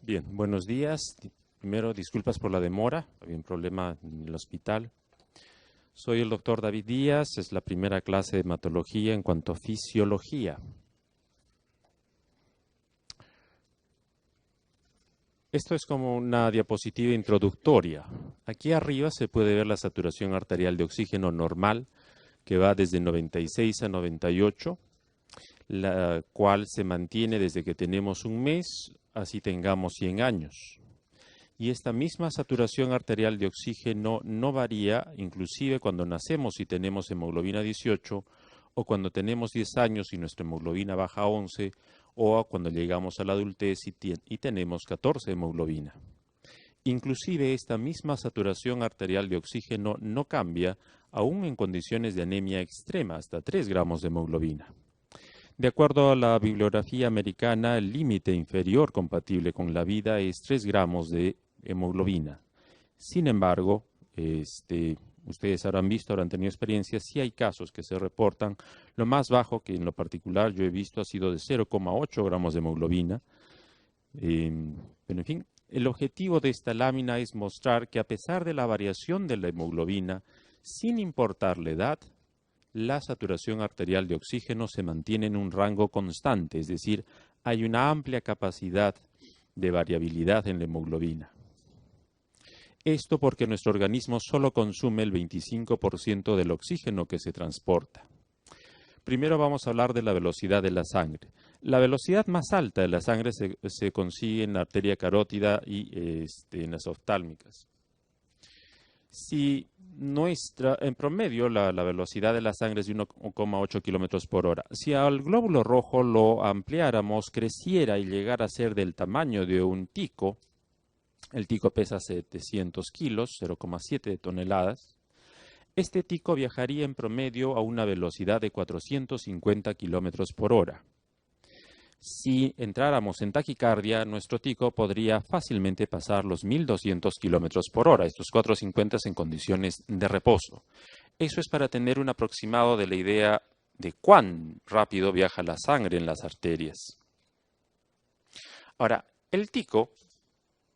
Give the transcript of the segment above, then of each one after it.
Bien, buenos días. Primero, disculpas por la demora, había un problema en el hospital. Soy el doctor David Díaz, es la primera clase de hematología en cuanto a fisiología. Esto es como una diapositiva introductoria. Aquí arriba se puede ver la saturación arterial de oxígeno normal, que va desde 96 a 98, la cual se mantiene desde que tenemos un mes, así tengamos 100 años. Y esta misma saturación arterial de oxígeno no varía, inclusive cuando nacemos y tenemos hemoglobina 18, o cuando tenemos 10 años y nuestra hemoglobina baja a 11, o cuando llegamos a la adultez y tenemos 14 hemoglobina. Inclusive esta misma saturación arterial de oxígeno no cambia, aún en condiciones de anemia extrema, hasta 3 gramos de hemoglobina. De acuerdo a la bibliografía americana, el límite inferior compatible con la vida es 3 gramos de hemoglobina. Sin embargo, ustedes habrán visto, habrán tenido experiencia, sí hay casos que se reportan. Lo más bajo que en lo particular yo he visto ha sido de 0,8 gramos de hemoglobina. Pero en fin, el objetivo de esta lámina es mostrar que a pesar de la variación de la hemoglobina, sin importar la edad, la saturación arterial de oxígeno se mantiene en un rango constante, es decir, hay una amplia capacidad de variabilidad en la hemoglobina. Esto porque nuestro organismo solo consume el 25% del oxígeno que se transporta. Primero vamos a hablar de la velocidad de la sangre. La velocidad más alta de la sangre se consigue en la arteria carótida y en las oftálmicas. Si en promedio la velocidad de la sangre es de 1,8 kilómetros por hora. Si al glóbulo rojo lo ampliáramos, creciera y llegara a ser del tamaño de un tico, el tico pesa 700 kilos, 0,7 toneladas. Este tico viajaría en promedio a una velocidad de 450 kilómetros por hora. Si entráramos en taquicardia, nuestro tico podría fácilmente pasar los 1.200 kilómetros por hora, estos 450 en condiciones de reposo. Eso es para tener un aproximado de la idea de cuán rápido viaja la sangre en las arterias. Ahora, el tico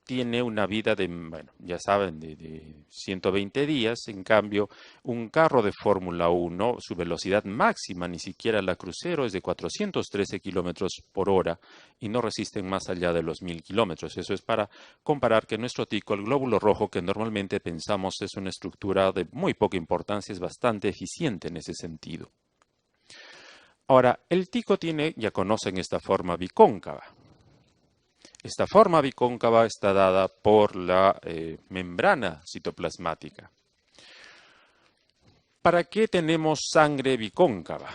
tiene una vida de, bueno, ya saben, de 120 días. En cambio, un carro de Fórmula 1, su velocidad máxima, ni siquiera la crucero, es de 413 kilómetros por hora y no resisten más allá de los 1.000 kilómetros. Eso es para comparar que nuestro tico, el glóbulo rojo, que normalmente pensamos es una estructura de muy poca importancia, es bastante eficiente en ese sentido. Ahora, el tico tiene, ya conocen esta forma bicóncava. Esta forma bicóncava está dada por la membrana citoplasmática. ¿Para qué tenemos sangre bicóncava?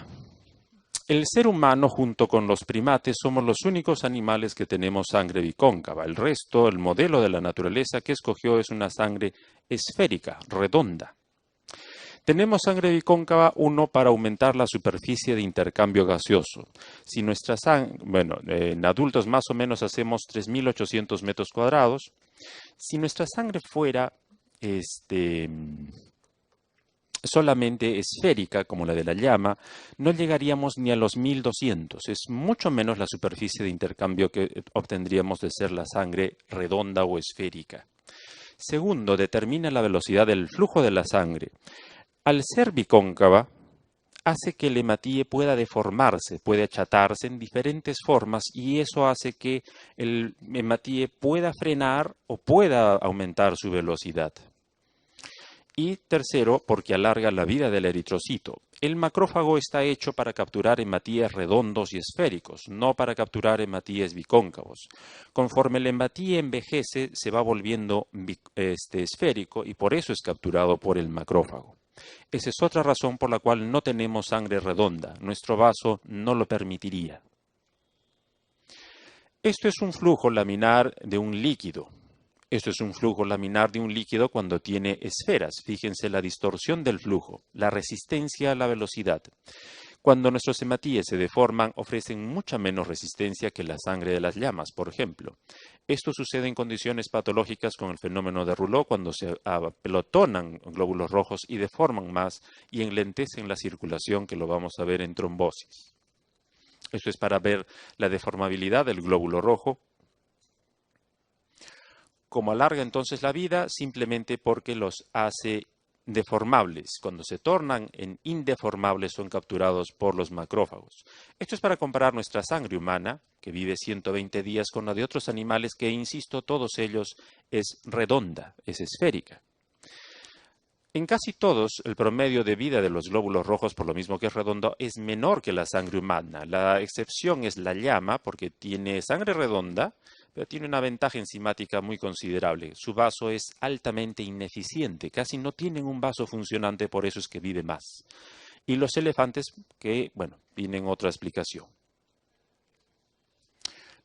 El ser humano, junto con los primates, somos los únicos animales que tenemos sangre bicóncava. El resto, el modelo de la naturaleza que escogió es una sangre esférica, redonda. Tenemos sangre bicóncava, uno, para aumentar la superficie de intercambio gaseoso. Si nuestra sangre, en adultos más o menos hacemos 3.800 metros cuadrados. Si nuestra sangre fuera solamente esférica, como la de la llama, no llegaríamos ni a los 1.200. Es mucho menos la superficie de intercambio que obtendríamos de ser la sangre redonda o esférica. Segundo, determina la velocidad del flujo de la sangre. Al ser bicóncava, hace que el hematíe pueda deformarse, puede achatarse en diferentes formas y eso hace que el hematíe pueda frenar o pueda aumentar su velocidad. Y tercero, porque alarga la vida del eritrocito. El macrófago está hecho para capturar hematíes redondos y esféricos, no para capturar hematíes bicóncavos. Conforme el hematíe envejece, se va volviendo esférico y por eso es capturado por el macrófago. Esa es otra razón por la cual no tenemos sangre redonda. Nuestro vaso no lo permitiría. Esto es un flujo laminar de un líquido. Esto es un flujo laminar de un líquido cuando tiene esferas. Fíjense la distorsión del flujo, la resistencia a la velocidad. Cuando nuestros hematíes se deforman, ofrecen mucha menos resistencia que la sangre de las llamas, por ejemplo. Esto sucede en condiciones patológicas con el fenómeno de Rouleau, cuando se apelotonan glóbulos rojos y deforman más y enlentecen la circulación, que lo vamos a ver en trombosis. Esto es para ver la deformabilidad del glóbulo rojo. ¿Cómo alarga entonces la vida? Simplemente porque los hace deformables. Cuando se tornan en indeformables son capturados por los macrófagos. Esto es para comparar nuestra sangre humana, que vive 120 días, con la de otros animales que, insisto, todos ellos es redonda, es esférica. En casi todos, el promedio de vida de los glóbulos rojos, por lo mismo que es redondo, es menor que la sangre humana. La excepción es la llama, porque tiene sangre redonda, pero tiene una ventaja enzimática muy considerable. Su vaso es altamente ineficiente, casi no tienen un vaso funcionante, por eso es que vive más. Y los elefantes, que, bueno, tienen otra explicación.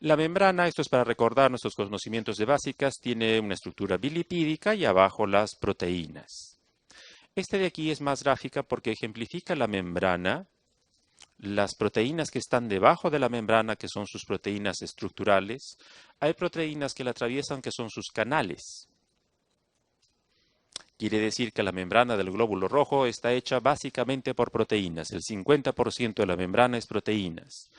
La membrana, esto es para recordar nuestros conocimientos de básicas, tiene una estructura bilipídica y abajo las proteínas. Este de aquí es más gráfica porque ejemplifica la membrana, las proteínas que están debajo de la membrana, que son sus proteínas estructurales. Hay proteínas que la atraviesan, que son sus canales. Quiere decir que la membrana del glóbulo rojo está hecha básicamente por proteínas. El 50% de la membrana es proteínas.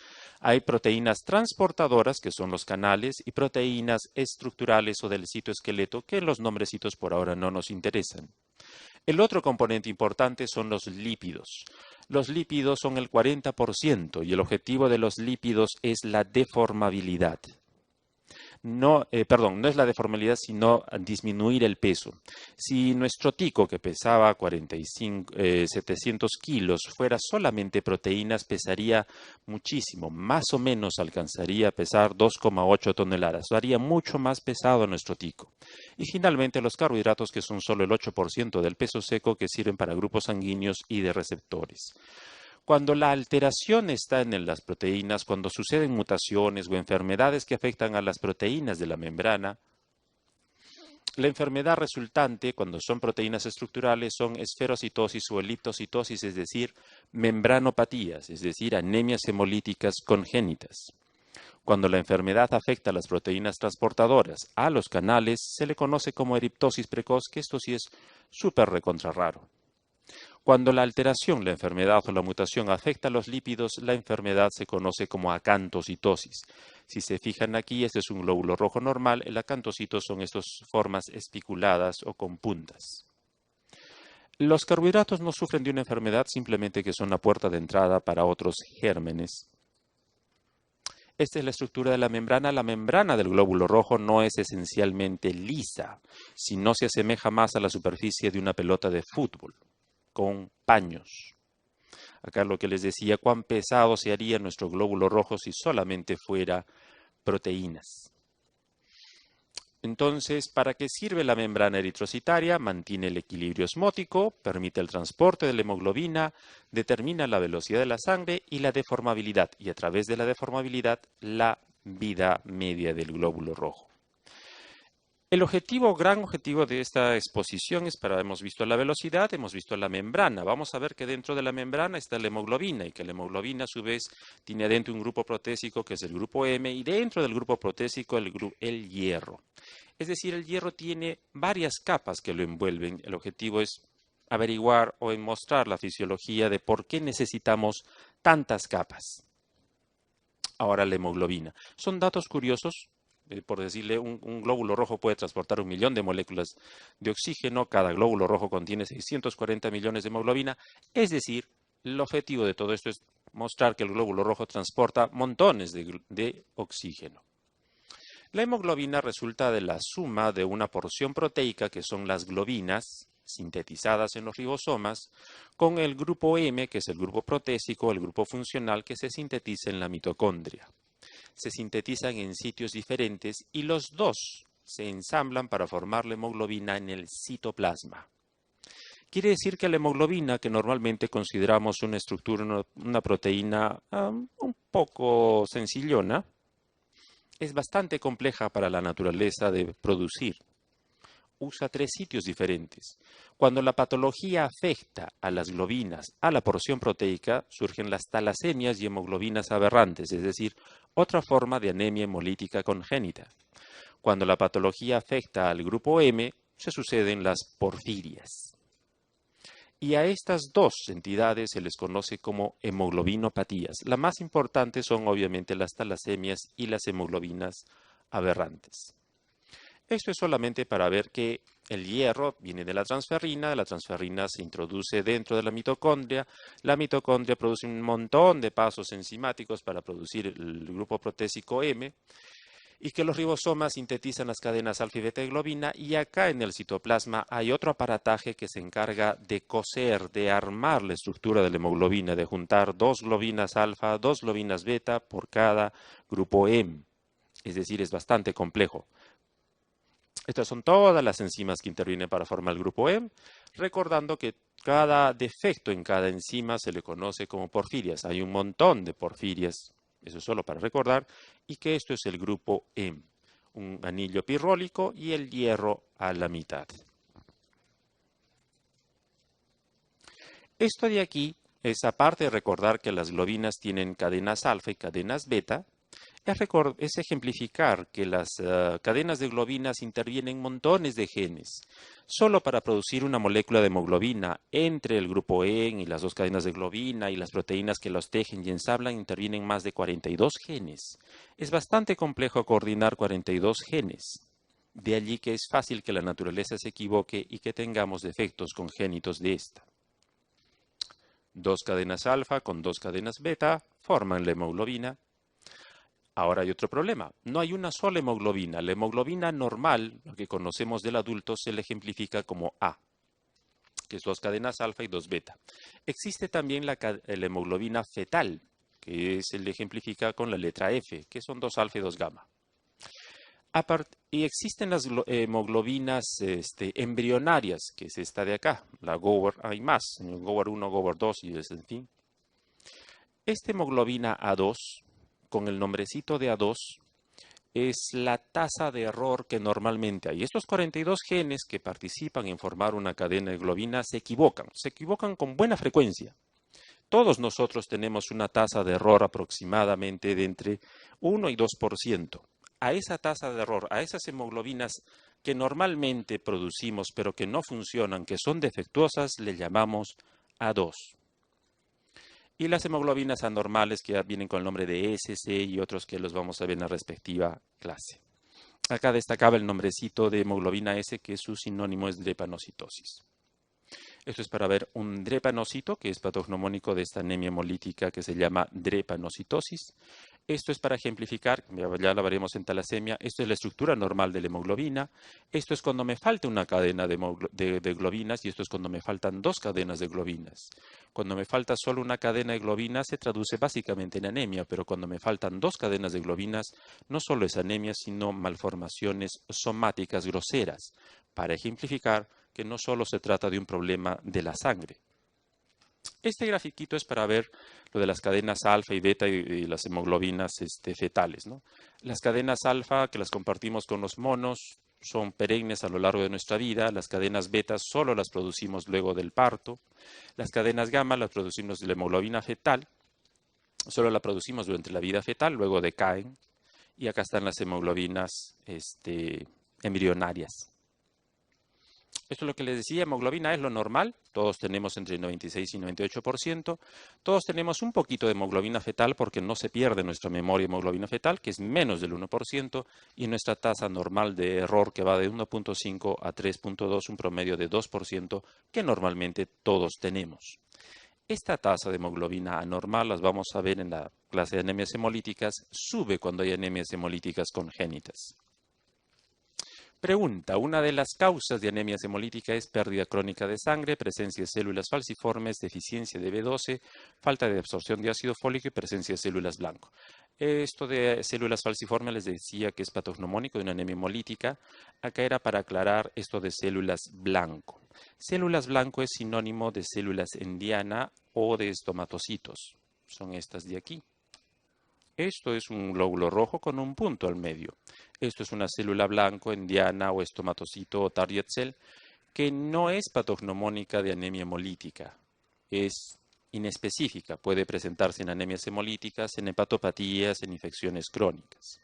Hay proteínas transportadoras, que son los canales, y proteínas estructurales o del citoesqueleto, que en los nombrecitos por ahora no nos interesan. El otro componente importante son los lípidos. Los lípidos son el 40% y el objetivo de los lípidos es la deformabilidad. No es la deformabilidad, sino disminuir el peso. Si nuestro tico, que pesaba 700 kilos, fuera solamente proteínas, pesaría muchísimo, más o menos alcanzaría a pesar 2,8 toneladas. Lo haría mucho más pesado nuestro tico. Y finalmente los carbohidratos, que son solo el 8% del peso seco, que sirven para grupos sanguíneos y de receptores. Cuando la alteración está en las proteínas, cuando suceden mutaciones o enfermedades que afectan a las proteínas de la membrana, la enfermedad resultante, cuando son proteínas estructurales, son esferocitosis o eliptocitosis, es decir, membranopatías, es decir, anemias hemolíticas congénitas. Cuando la enfermedad afecta a las proteínas transportadoras, a los canales, se le conoce como eriptosis precoz, que esto sí es súper recontra raro. Cuando la alteración, la enfermedad o la mutación afecta a los lípidos, la enfermedad se conoce como acantocitosis. Si se fijan aquí, este es un glóbulo rojo normal, el acantocito son estas formas espiculadas o con puntas. Los carbohidratos no sufren de una enfermedad, simplemente que son la puerta de entrada para otros gérmenes. Esta es la estructura de la membrana. La membrana del glóbulo rojo no es esencialmente lisa, sino se asemeja más a la superficie de una pelota de fútbol, con paños. Acá lo que les decía, cuán pesado se haría nuestro glóbulo rojo si solamente fuera proteínas. Entonces, ¿para qué sirve la membrana eritrocitaria? Mantiene el equilibrio osmótico, permite el transporte de la hemoglobina, determina la velocidad de la sangre y la deformabilidad, y a través de la deformabilidad, la vida media del glóbulo rojo. El gran objetivo de esta exposición es hemos visto la velocidad, hemos visto la membrana. Vamos a ver que dentro de la membrana está la hemoglobina y que la hemoglobina a su vez tiene adentro un grupo protésico que es el grupo M y dentro del grupo protésico el hierro. Es decir, el hierro tiene varias capas que lo envuelven. El objetivo es averiguar o mostrar la fisiología de por qué necesitamos tantas capas. Ahora la hemoglobina. Son datos curiosos. Por decirle, un glóbulo rojo puede transportar 1 millón de moléculas de oxígeno, cada glóbulo rojo contiene 640 millones de hemoglobina, es decir, el objetivo de todo esto es mostrar que el glóbulo rojo transporta montones de oxígeno. La hemoglobina resulta de la suma de una porción proteica, que son las globinas, sintetizadas en los ribosomas, con el grupo M, que es el grupo protésico, el grupo funcional, que se sintetiza en la mitocondria. Se sintetizan en sitios diferentes y los dos se ensamblan para formar la hemoglobina en el citoplasma. Quiere decir que la hemoglobina, que normalmente consideramos una estructura, una proteína un poco sencillona, es bastante compleja para la naturaleza de producir. Usa 3 sitios diferentes. Cuando la patología afecta a las globinas, a la porción proteica, surgen las talasemias y hemoglobinas aberrantes, es decir, otra forma de anemia hemolítica congénita. Cuando la patología afecta al grupo M, se suceden las porfirias. Y a estas dos entidades se les conoce como hemoglobinopatías. Las más importantes son obviamente las talasemias y las hemoglobinas aberrantes. Esto es solamente para ver que el hierro viene de la transferrina se introduce dentro de la mitocondria produce un montón de pasos enzimáticos para producir el grupo protésico M, y que los ribosomas sintetizan las cadenas alfa y beta de globina, y acá en el citoplasma hay otro aparataje que se encarga de coser, de armar la estructura de la hemoglobina, de juntar dos globinas alfa, dos globinas beta por cada grupo M. Es decir, es bastante complejo. Estas son todas las enzimas que intervienen para formar el grupo M, recordando que cada defecto en cada enzima se le conoce como porfirias. Hay un montón de porfirias, eso es solo para recordar, y que esto es el grupo M, un anillo pirrólico y el hierro a la mitad. Esto de aquí es, aparte de recordar que las globinas tienen cadenas alfa y cadenas beta, es ejemplificar que las cadenas de globinas intervienen montones de genes. Solo para producir una molécula de hemoglobina entre el grupo EN y las dos cadenas de globina y las proteínas que los tejen y ensamblan intervienen más de 42 genes. Es bastante complejo coordinar 42 genes. De allí que es fácil que la naturaleza se equivoque y que tengamos defectos congénitos de esta. Dos cadenas alfa con dos cadenas beta forman la hemoglobina. Ahora hay otro problema. No hay una sola hemoglobina. La hemoglobina normal, lo que conocemos del adulto, se le ejemplifica como A, que es dos cadenas alfa y dos beta. Existe también la hemoglobina fetal, que se le ejemplifica con la letra F, que son dos alfa y dos gamma. Y existen las hemoglobinas embrionarias, que es esta de acá, la Gower, hay más, Gower 1, Gower 2 y en fin. Esta hemoglobina A2, con el nombrecito de A2, es la tasa de error que normalmente hay. Estos 42 genes que participan en formar una cadena de globina se equivocan con buena frecuencia. Todos nosotros tenemos una tasa de error aproximadamente de entre 1 y 2%. A esa tasa de error, a esas hemoglobinas que normalmente producimos pero que no funcionan, que son defectuosas, le llamamos A2. Y las hemoglobinas anormales que vienen con el nombre de SC y otros que los vamos a ver en la respectiva clase. Acá destacaba el nombrecito de hemoglobina S, que su sinónimo es drepanocitosis. Esto es para ver un drepanocito, que es patognomónico de esta anemia hemolítica que se llama drepanocitosis. Esto es para ejemplificar, ya lo veremos en talasemia, esto es la estructura normal de la hemoglobina, esto es cuando me falta una cadena de globinas y esto es cuando me faltan dos cadenas de globinas. Cuando me falta solo una cadena de globinas se traduce básicamente en anemia, pero cuando me faltan dos cadenas de globinas no solo es anemia, sino malformaciones somáticas groseras, para ejemplificar que no solo se trata de un problema de la sangre. Este grafiquito es para ver lo de las cadenas alfa y beta y las hemoglobinas fetales, ¿no? Las cadenas alfa, que las compartimos con los monos, son perennes a lo largo de nuestra vida. Las cadenas beta solo las producimos luego del parto. Las cadenas gamma las producimos de la hemoglobina fetal, solo la producimos durante la vida fetal, luego decaen. Y acá están las hemoglobinas embrionarias. Esto es lo que les decía, hemoglobina es lo normal, todos tenemos entre 96 y 98%, todos tenemos un poquito de hemoglobina fetal porque no se pierde nuestra memoria de hemoglobina fetal, que es menos del 1%, y nuestra tasa normal de error que va de 1.5 a 3.2, un promedio de 2%, que normalmente todos tenemos. Esta tasa de hemoglobina anormal, las vamos a ver en la clase de anemias hemolíticas, sube cuando hay anemias hemolíticas congénitas. Pregunta, una de las causas de anemia hemolítica es pérdida crónica de sangre, presencia de células falciformes, deficiencia de B12, falta de absorción de ácido fólico y presencia de células blanco. Esto de células falciformes les decía que es patognomónico de una anemia hemolítica. Acá era para aclarar esto de células blanco. Células blanco es sinónimo de células en diana o de estomatocitos. Son estas de aquí. Esto es un glóbulo rojo con un punto al medio. Esto es una célula blanco en diana o estomatocito o target cell que no es patognomónica de anemia hemolítica. Es inespecífica. Puede presentarse en anemias hemolíticas, en hepatopatías, en infecciones crónicas.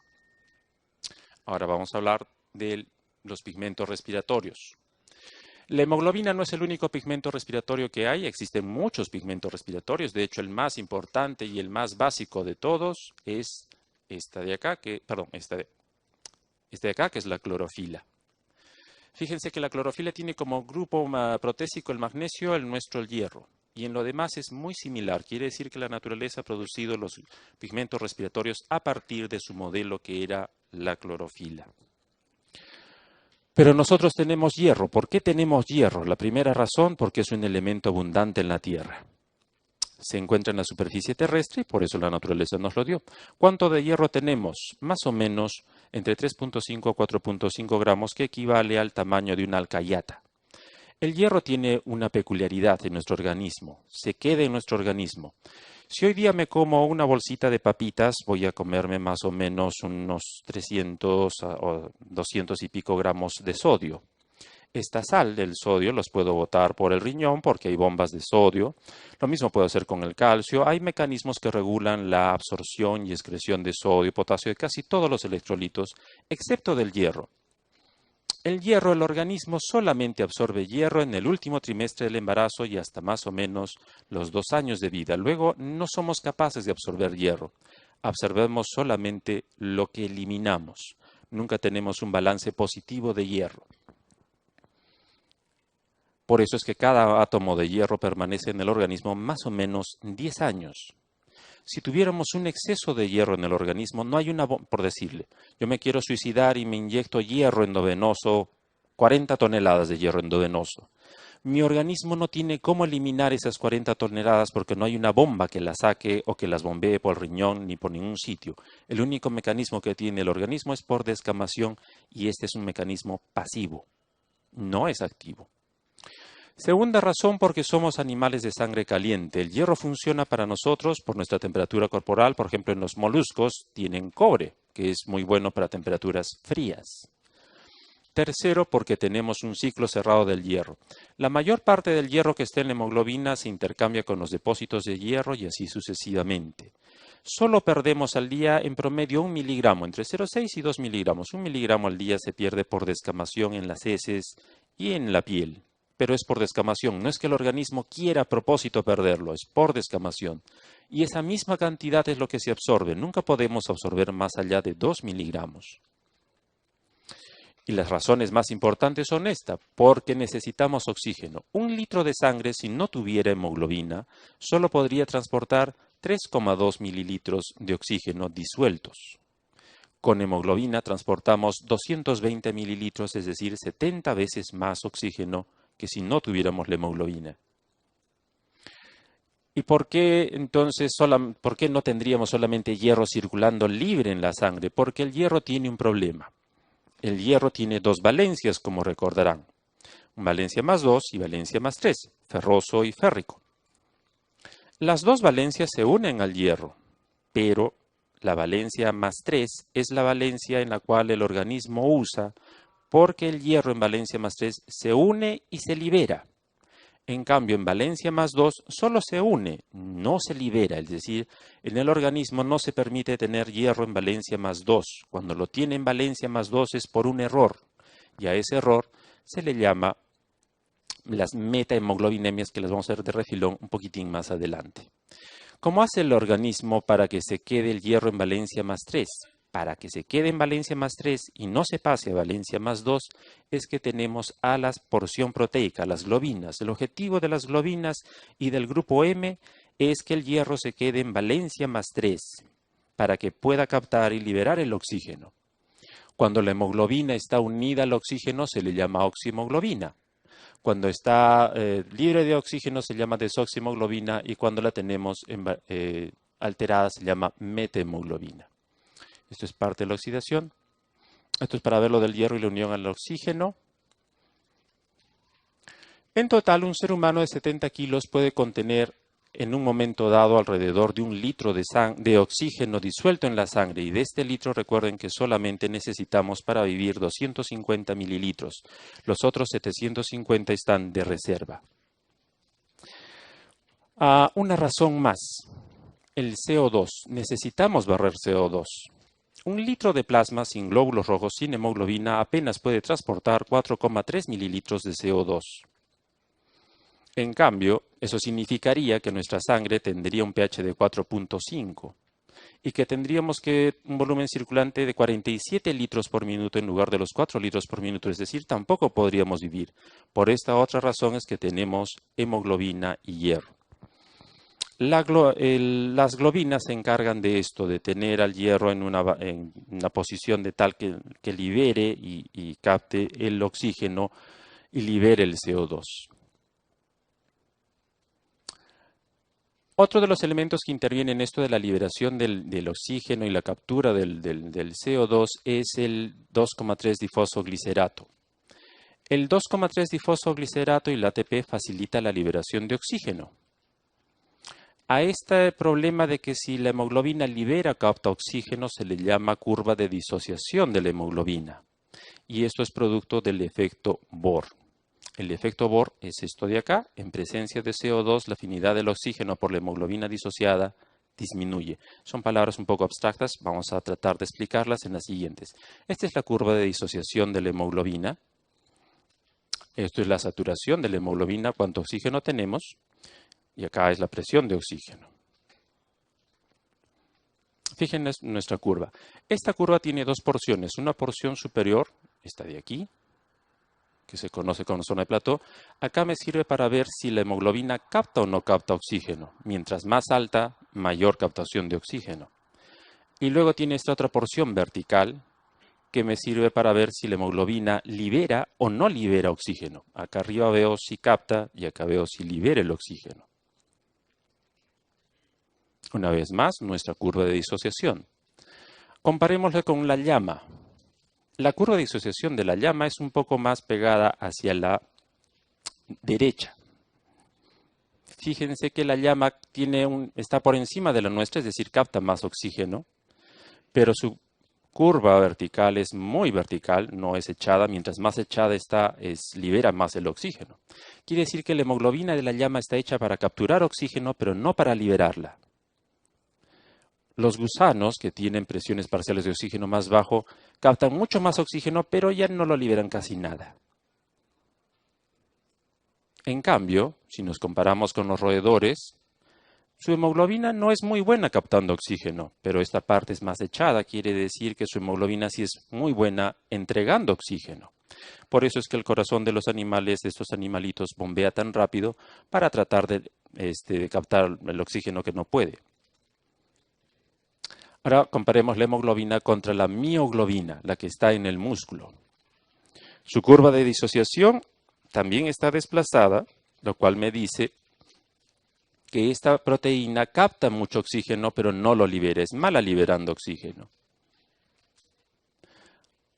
Ahora vamos a hablar de los pigmentos respiratorios. La hemoglobina no es el único pigmento respiratorio que hay, existen muchos pigmentos respiratorios, de hecho el más importante y el más básico de todos es esta de acá, que es la clorofila. Fíjense que la clorofila tiene como grupo protésico el magnesio, el nuestro el hierro. Y en lo demás es muy similar. Quiere decir que la naturaleza ha producido los pigmentos respiratorios a partir de su modelo que era la clorofila. Pero nosotros tenemos hierro. ¿Por qué tenemos hierro? La primera razón, porque es un elemento abundante en la Tierra. Se encuentra en la superficie terrestre y por eso la naturaleza nos lo dio. ¿Cuánto de hierro tenemos? Más o menos entre 3.5 a 4.5 gramos, que equivale al tamaño de una alcayata. El hierro tiene una peculiaridad en nuestro organismo, se queda en nuestro organismo. Si hoy día me como una bolsita de papitas, voy a comerme más o menos unos 300 o 200 y pico gramos de sodio. Esta sal del sodio los puedo botar por el riñón porque hay bombas de sodio. Lo mismo puedo hacer con el calcio. Hay mecanismos que regulan la absorción y excreción de sodio, potasio, de casi todos los electrolitos, excepto del hierro. El hierro, el organismo solamente absorbe hierro en el último trimestre del embarazo y hasta más o menos los 2 años de vida. Luego no somos capaces de absorber hierro. Absorbemos solamente lo que eliminamos. Nunca tenemos un balance positivo de hierro. Por eso es que cada átomo de hierro permanece en el organismo más o menos 10 años. Si tuviéramos un exceso de hierro en el organismo, no hay una, por decirle, yo me quiero suicidar y me inyecto hierro endovenoso, 40 toneladas de hierro endovenoso. Mi organismo no tiene cómo eliminar esas 40 toneladas porque no hay una bomba que las saque o que las bombee por el riñón ni por ningún sitio. El único mecanismo que tiene el organismo es por descamación y este es un mecanismo pasivo, no es activo. Segunda razón, porque somos animales de sangre caliente. El hierro funciona para nosotros por nuestra temperatura corporal. Por ejemplo, en los moluscos tienen cobre, que es muy bueno para temperaturas frías. Tercero, porque tenemos un ciclo cerrado del hierro. La mayor parte del hierro que está en la hemoglobina se intercambia con los depósitos de hierro y así sucesivamente. Solo perdemos al día en promedio 1 miligramo, entre 0,6 y 2 miligramos. 1 miligramo al día se pierde por descamación en las heces y en la piel. Pero es por descamación, no es que el organismo quiera a propósito perderlo, es por descamación. Y esa misma cantidad es lo que se absorbe, nunca podemos absorber más allá de 2 miligramos. Y las razones más importantes son estas, porque necesitamos oxígeno. 1 litro de sangre, si no tuviera hemoglobina, solo podría transportar 3,2 mililitros de oxígeno disueltos. Con hemoglobina transportamos 220 mililitros, es decir, 70 veces más oxígeno que si no tuviéramos la hemoglobina. ¿Y por qué entonces por qué no tendríamos solamente hierro circulando libre en la sangre? Porque el hierro tiene un problema. El hierro tiene 2 valencias, como recordarán. Valencia más 2 y valencia más 3, ferroso y férrico. Las 2 valencias se unen al hierro, pero la valencia más 3 es la valencia en la cual el organismo usa porque el hierro en valencia más 3 se une y se libera. En cambio, en valencia más 2 solo se une, no se libera, es decir, en el organismo no se permite tener hierro en valencia más 2. Cuando lo tiene en valencia más 2 es por un error, y a ese error se le llama las metahemoglobinemia, que las vamos a ver de refilón un poquitín más adelante. ¿Cómo hace el organismo para que se quede el hierro en valencia más 3? Para que se quede en valencia más 3 y no se pase a valencia más 2, es que tenemos a la porción proteica, las globinas. El objetivo de las globinas y del grupo M es que el hierro se quede en valencia más 3, para que pueda captar y liberar el oxígeno. Cuando la hemoglobina está unida al oxígeno se le llama oxihemoglobina. Cuando está libre de oxígeno se llama desoxihemoglobina y cuando la tenemos alterada se llama metahemoglobina. Esto es parte de la oxidación. Esto es para ver lo del hierro y la unión al oxígeno. En total, un ser humano de 70 kilos puede contener en un momento dado alrededor de 1 litro de oxígeno disuelto en la sangre. Y de este litro recuerden que solamente necesitamos para vivir 250 mililitros. Los otros 750 están de reserva. Una razón más. El CO2. Necesitamos barrer CO2. 1 litro de plasma sin glóbulos rojos, sin hemoglobina, apenas puede transportar 4,3 mililitros de CO2. En cambio, eso significaría que nuestra sangre tendría un pH de 4.5. y que tendríamos que un volumen circulante de 47 litros por minuto en lugar de los 4 litros por minuto, es decir, tampoco podríamos vivir. Por esta otra razón es que tenemos hemoglobina y hierro. Las globinas se encargan de esto, de tener al hierro en una posición de tal que libere y capte el oxígeno y libere el CO2. Otro de los elementos que intervienen en esto de la liberación del oxígeno y la captura del CO2 es el 2,3-difosfoglicerato. El 2,3-difosfoglicerato y el ATP facilita la liberación de oxígeno. A este problema de que si la hemoglobina libera o capta oxígeno se le llama curva de disociación de la hemoglobina. Y esto es producto del efecto Bohr. El efecto Bohr es esto de acá. En presencia de CO2, la afinidad del oxígeno por la hemoglobina disociada disminuye. Son palabras un poco abstractas. Vamos a tratar de explicarlas en las siguientes. Esta es la curva de disociación de la hemoglobina. Esto es la saturación de la hemoglobina, cuánto oxígeno tenemos. Y acá es la presión de oxígeno. Fíjense nuestra curva. Esta curva tiene dos porciones. Una porción superior, esta de aquí, que se conoce como zona de plató. Acá me sirve para ver si la hemoglobina capta o no capta oxígeno. Mientras más alta, mayor captación de oxígeno. Y luego tiene esta otra porción vertical, que me sirve para ver si la hemoglobina libera o no libera oxígeno. Acá arriba veo si capta y acá veo si libera el oxígeno. Una vez más, nuestra curva de disociación. Comparémosla con la llama. La curva de disociación de la llama es un poco más pegada hacia la derecha. Fíjense que la llama está por encima de la nuestra, es decir, capta más oxígeno, pero su curva vertical es muy vertical, no es echada. Mientras más echada está, libera más el oxígeno. Quiere decir que la hemoglobina de la llama está hecha para capturar oxígeno, pero no para liberarla. Los gusanos, que tienen presiones parciales de oxígeno más bajo, captan mucho más oxígeno, pero ya no lo liberan casi nada. En cambio, si nos comparamos con los roedores, su hemoglobina no es muy buena captando oxígeno, pero esta parte es más echada, quiere decir que su hemoglobina sí es muy buena entregando oxígeno. Por eso es que el corazón de los animales, de estos animalitos, bombea tan rápido para tratar de captar el oxígeno que no puede. Ahora comparemos la hemoglobina contra la mioglobina, la que está en el músculo. Su curva de disociación también está desplazada, lo cual me dice que esta proteína capta mucho oxígeno, pero no lo libera, es mala liberando oxígeno.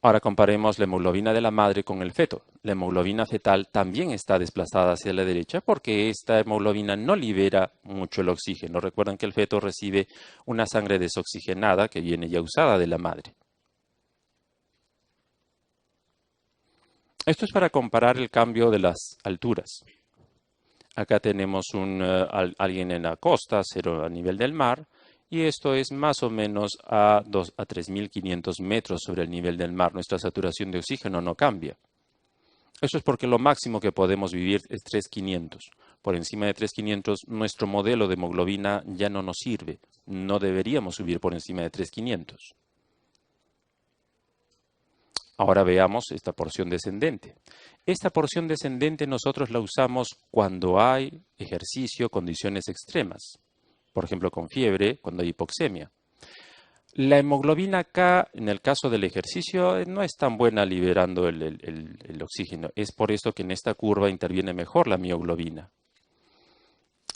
Ahora comparemos la hemoglobina de la madre con el feto. La hemoglobina fetal también está desplazada hacia la derecha porque esta hemoglobina no libera mucho el oxígeno. Recuerden que el feto recibe una sangre desoxigenada que viene ya usada de la madre. Esto es para comparar el cambio de las alturas. Acá tenemos alguien en la costa, 0 a nivel del mar, y esto es más o menos a 3.500 metros sobre el nivel del mar. Nuestra saturación de oxígeno no cambia. Eso es porque lo máximo que podemos vivir es 3.500. Por encima de 3.500, nuestro modelo de hemoglobina ya no nos sirve. No deberíamos subir por encima de 3.500. Ahora veamos esta porción descendente. Esta porción descendente nosotros la usamos cuando hay ejercicio, condiciones extremas. Por ejemplo, con fiebre, cuando hay hipoxemia. La hemoglobina acá, en el caso del ejercicio, no es tan buena liberando el oxígeno. Es por eso que en esta curva interviene mejor la mioglobina.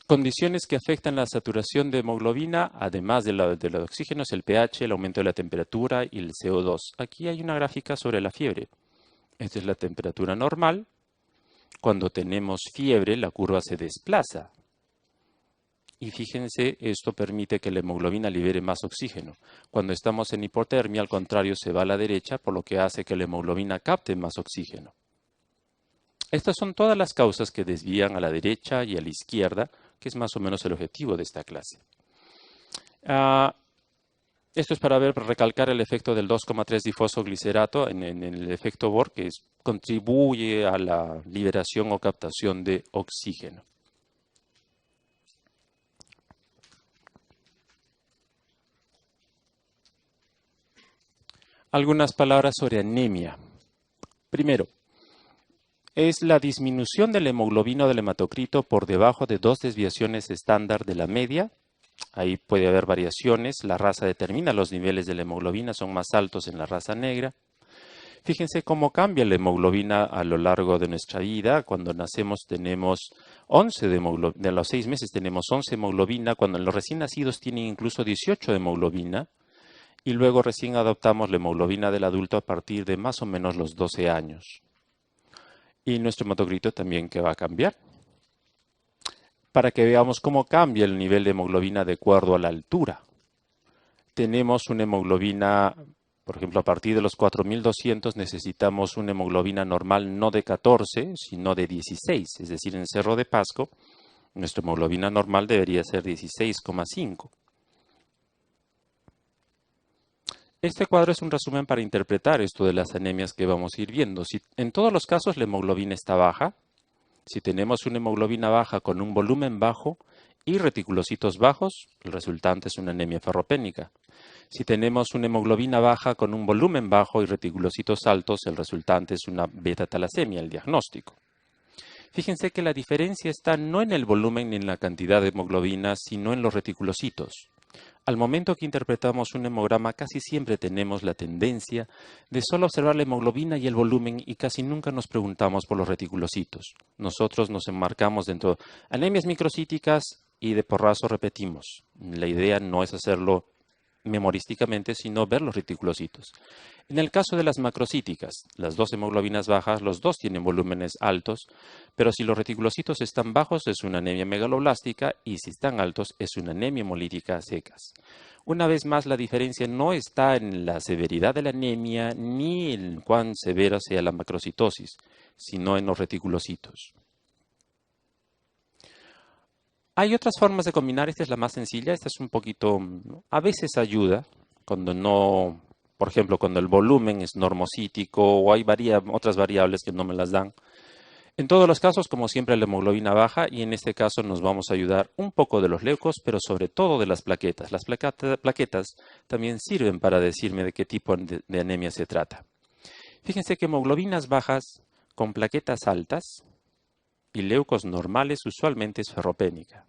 Condiciones que afectan la saturación de hemoglobina, además del oxígeno, es el pH, el aumento de la temperatura y el CO2. Aquí hay una gráfica sobre la fiebre. Esta es la temperatura normal. Cuando tenemos fiebre, la curva se desplaza. Y fíjense, esto permite que la hemoglobina libere más oxígeno. Cuando estamos en hipotermia, al contrario, se va a la derecha, por lo que hace que la hemoglobina capte más oxígeno. Estas son todas las causas que desvían a la derecha y a la izquierda, que es más o menos el objetivo de esta clase. Esto es para recalcar el efecto del 2,3-difosfoglicerato en el efecto Bohr, que contribuye a la liberación o captación de oxígeno. Algunas palabras sobre anemia. Primero, es la disminución de la hemoglobina o del hematocrito por debajo de 2 desviaciones estándar de la media. Ahí puede haber variaciones. La raza determina los niveles de la hemoglobina, son más altos en la raza negra. Fíjense cómo cambia la hemoglobina a lo largo de nuestra vida. Cuando nacemos tenemos 11 de hemoglobina, de los 6 meses tenemos 11 de hemoglobina, cuando los recién nacidos tienen incluso 18 de hemoglobina, y luego recién adoptamos la hemoglobina del adulto a partir de más o menos los 12 años. Y nuestro hematocrito también que va a cambiar. Para que veamos cómo cambia el nivel de hemoglobina de acuerdo a la altura. Tenemos una hemoglobina, por ejemplo, a partir de los 4200 necesitamos una hemoglobina normal no de 14, sino de 16. Es decir, en Cerro de Pasco, nuestra hemoglobina normal debería ser 16,5. Este cuadro es un resumen para interpretar esto de las anemias que vamos a ir viendo. Si en todos los casos la hemoglobina está baja, si tenemos una hemoglobina baja con un volumen bajo y reticulocitos bajos, el resultante es una anemia ferropénica. Si tenemos una hemoglobina baja con un volumen bajo y reticulocitos altos, el resultante es una beta-talasemia, el diagnóstico. Fíjense que la diferencia está no en el volumen ni en la cantidad de hemoglobina, sino en los reticulocitos. Al momento que interpretamos un hemograma, casi siempre tenemos la tendencia de solo observar la hemoglobina y el volumen y casi nunca nos preguntamos por los reticulocitos. Nosotros nos enmarcamos dentro de anemias microcíticas y de porrazo repetimos. La idea no es hacerlo memorísticamente, sino ver los reticulocitos. En el caso de las macrocíticas, las dos hemoglobinas bajas, los dos tienen volúmenes altos, pero si los reticulocitos están bajos es una anemia megaloblástica y si están altos es una anemia hemolítica a secas. Una vez más, la diferencia no está en la severidad de la anemia ni en cuán severa sea la macrocitosis, sino en los reticulocitos. Hay otras formas de combinar, esta es la más sencilla, esta es un poquito, a veces ayuda, cuando no, por ejemplo, cuando el volumen es normocítico o hay otras variables que no me las dan. En todos los casos, como siempre, la hemoglobina baja y en este caso nos vamos a ayudar un poco de los leucos, pero sobre todo de las plaquetas. Las plaquetas también sirven para decirme de qué tipo de anemia se trata. Fíjense que hemoglobinas bajas con plaquetas altas y leucos normales usualmente es ferropénica.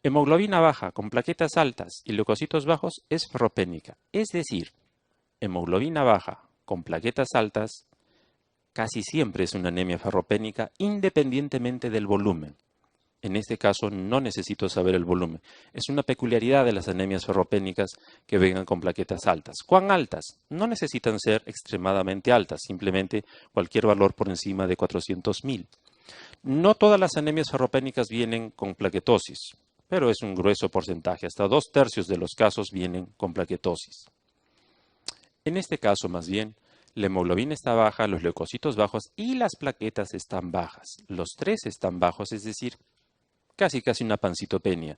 Hemoglobina baja con plaquetas altas y leucocitos bajos es ferropénica. Es decir, hemoglobina baja con plaquetas altas casi siempre es una anemia ferropénica independientemente del volumen. En este caso no necesito saber el volumen. Es una peculiaridad de las anemias ferropénicas que vengan con plaquetas altas. ¿Cuán altas? No necesitan ser extremadamente altas, simplemente cualquier valor por encima de 400.000. No todas las anemias ferropénicas vienen con plaquetosis, pero es un grueso porcentaje. Hasta 2/3 de los casos vienen con plaquetosis. En este caso, más bien, la hemoglobina está baja, los leucocitos bajos y las plaquetas están bajas. Los tres están bajos, es decir, casi una pancitopenia.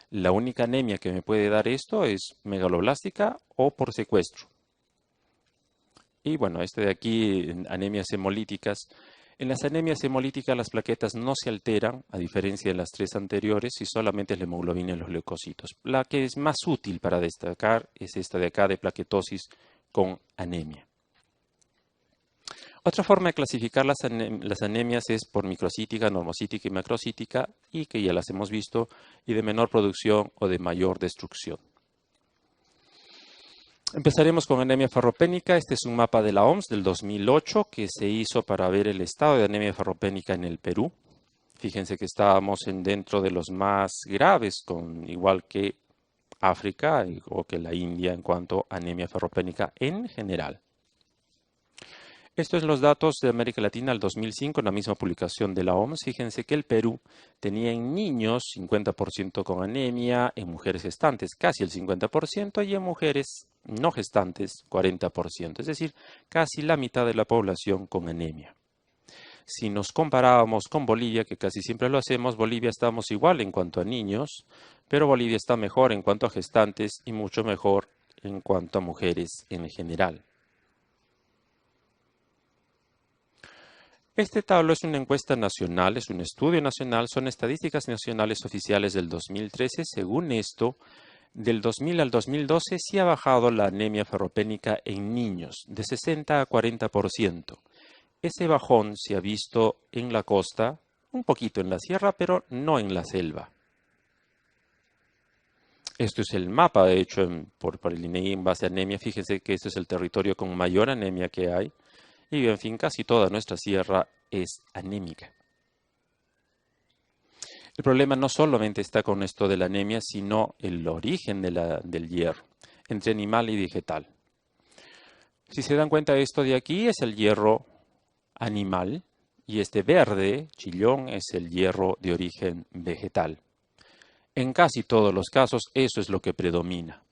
La única anemia que me puede dar esto es megaloblástica o por secuestro. Y bueno, este de aquí, anemias hemolíticas. En las anemias hemolíticas las plaquetas no se alteran, a diferencia de las tres anteriores, y solamente es la hemoglobina y los leucocitos. La que es más útil para destacar es esta de acá de plaquetosis con anemia. Otra forma de clasificar las anemias es por microcítica, normocítica y macrocítica, y que ya las hemos visto, y de menor producción o de mayor destrucción. Empezaremos con anemia ferropénica. Este es un mapa de la OMS del 2008 que se hizo para ver el estado de anemia ferropénica en el Perú. Fíjense que estábamos dentro de los más graves, igual que África o que la India en cuanto a anemia ferropénica en general. Estos son los datos de América Latina al 2005, en la misma publicación de la OMS. Fíjense que el Perú tenía en niños 50% con anemia, en mujeres gestantes casi el 50% y en mujeres no gestantes 40%, es decir, casi la mitad de la población con anemia. Si nos comparábamos con Bolivia, que casi siempre lo hacemos, Bolivia estamos igual en cuanto a niños, pero Bolivia está mejor en cuanto a gestantes y mucho mejor en cuanto a mujeres en general. Este tablo es una encuesta nacional, es un estudio nacional, son estadísticas nacionales oficiales del 2013. Según esto, Del 2000 al 2012 sí ha bajado la anemia ferropénica en niños, de 60 a 40%. Ese bajón se ha visto en la costa, un poquito en la sierra, pero no en la selva. Esto es el mapa hecho por el INEGI en base a anemia. Fíjense que este es el territorio con mayor anemia que hay. Y en fin, casi toda nuestra sierra es anémica. El problema no solamente está con esto de la anemia, sino el origen del hierro, entre animal y vegetal. Si se dan cuenta, esto de aquí es el hierro animal y este verde, chillón, es el hierro de origen vegetal. En casi todos los casos eso es lo que predomina.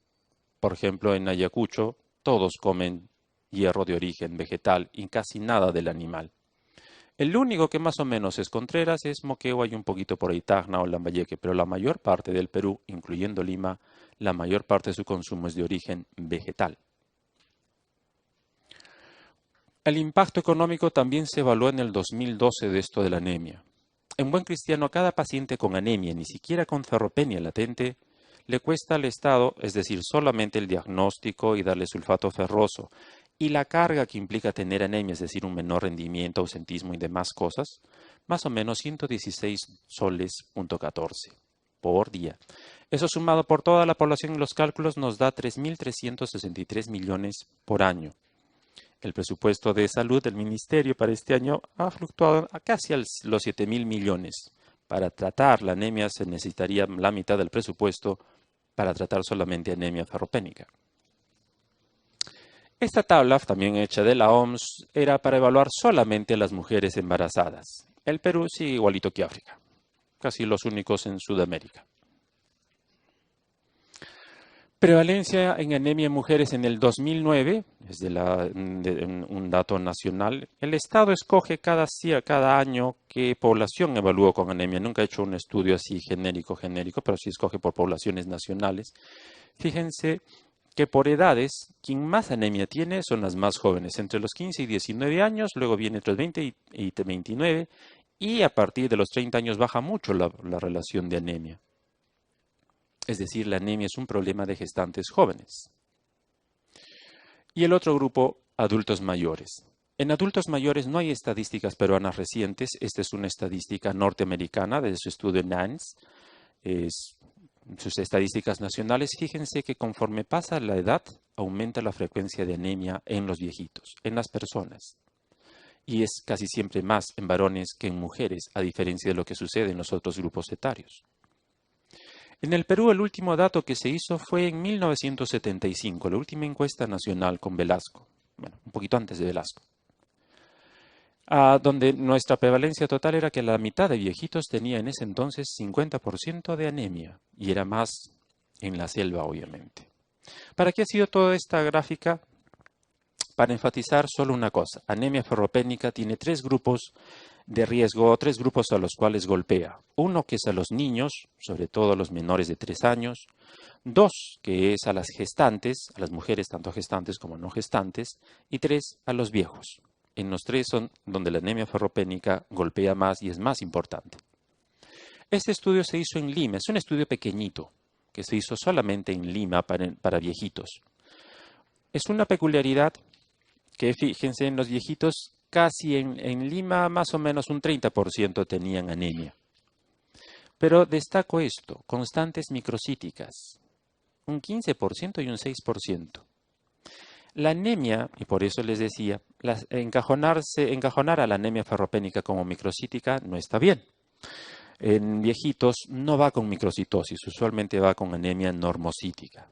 Por ejemplo, en Ayacucho todos comen hierro de origen vegetal y casi nada del animal. El único que más o menos es Contreras es Moquegua y un poquito por ahí Tacna o Lambayeque, pero la mayor parte del Perú, incluyendo Lima, la mayor parte de su consumo es de origen vegetal. El impacto económico también se evaluó en el 2012 de esto de la anemia. En buen cristiano, a cada paciente con anemia, ni siquiera con ferropenia latente, le cuesta al Estado, es decir, solamente el diagnóstico y darle sulfato ferroso, y la carga que implica tener anemia, es decir, un menor rendimiento, ausentismo y demás cosas, más o menos 116 soles.14 por día. Eso sumado por toda la población en los cálculos nos da 3.363 millones por año. El presupuesto de salud del Ministerio para este año ha fluctuado a casi los 7.000 millones. Para tratar la anemia se necesitaría la mitad del presupuesto para tratar solamente anemia ferropénica. Esta tabla, también hecha de la OMS, era para evaluar solamente a las mujeres embarazadas. El Perú sigue igualito que África, casi los únicos en Sudamérica. Prevalencia en anemia en mujeres en el 2009, es un dato nacional. El Estado escoge cada año qué población evalúa con anemia. Nunca he hecho un estudio así genérico, pero sí escoge por poblaciones nacionales. Fíjense que por edades, quien más anemia tiene son las más jóvenes, entre los 15 y 19 años, luego viene entre los 20 y 29, y a partir de los 30 años baja mucho la relación de anemia. Es decir, la anemia es un problema de gestantes jóvenes. Y el otro grupo, adultos mayores. En adultos mayores no hay estadísticas peruanas recientes. Esta es una estadística norteamericana de su estudio NANS. Sus estadísticas nacionales. Fíjense que conforme pasa la edad, aumenta la frecuencia de anemia en los viejitos, en las personas. Y es casi siempre más en varones que en mujeres, a diferencia de lo que sucede en los otros grupos etarios. En el Perú, el último dato que se hizo fue en 1975, la última encuesta nacional con Velasco, bueno, un poquito antes de Velasco, donde nuestra prevalencia total era que la mitad de viejitos tenía en ese entonces 50% de anemia, y era más en la selva, obviamente. ¿Para qué ha sido toda esta gráfica? Para enfatizar solo una cosa, anemia ferropénica tiene tres grupos de riesgo, tres grupos a los cuales golpea. Uno, que es a los niños, sobre todo a los menores de 3 años. Dos, que es a las gestantes, a las mujeres tanto gestantes como no gestantes. Y tres, a los viejos. En los tres son donde la anemia ferropénica golpea más y es más importante. Este estudio se hizo en Lima, es un estudio pequeñito, que se hizo solamente en Lima para viejitos. Es una peculiaridad que, fíjense, en los viejitos casi en Lima más o menos un 30% tenían anemia. Pero destaco esto, constantes microcíticas, un 15% y un 6%. La anemia, y por eso les decía, encajonar a la anemia ferropénica como microcítica no está bien. En viejitos no va con microcitosis, usualmente va con anemia normocítica.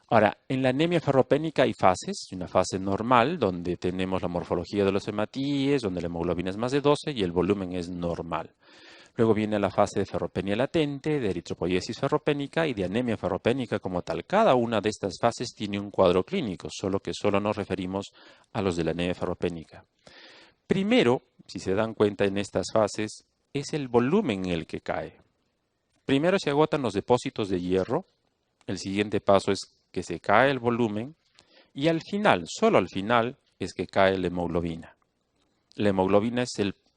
Ahora, en la anemia ferropénica hay fases, una fase normal donde tenemos la morfología de los hematíes, donde la hemoglobina es más de 12 y el volumen es normal. Luego viene la fase de ferropenia latente, de eritropoiesis ferropénica y de anemia ferropénica como tal. Cada una de estas fases tiene un cuadro clínico, solo que solo nos referimos a los de la anemia ferropénica. Primero, si se dan cuenta en estas fases, es el volumen en el que cae. Primero se agotan los depósitos de hierro, el siguiente paso es que se cae el volumen y al final, solo al final, es que cae la hemoglobina. La hemoglobina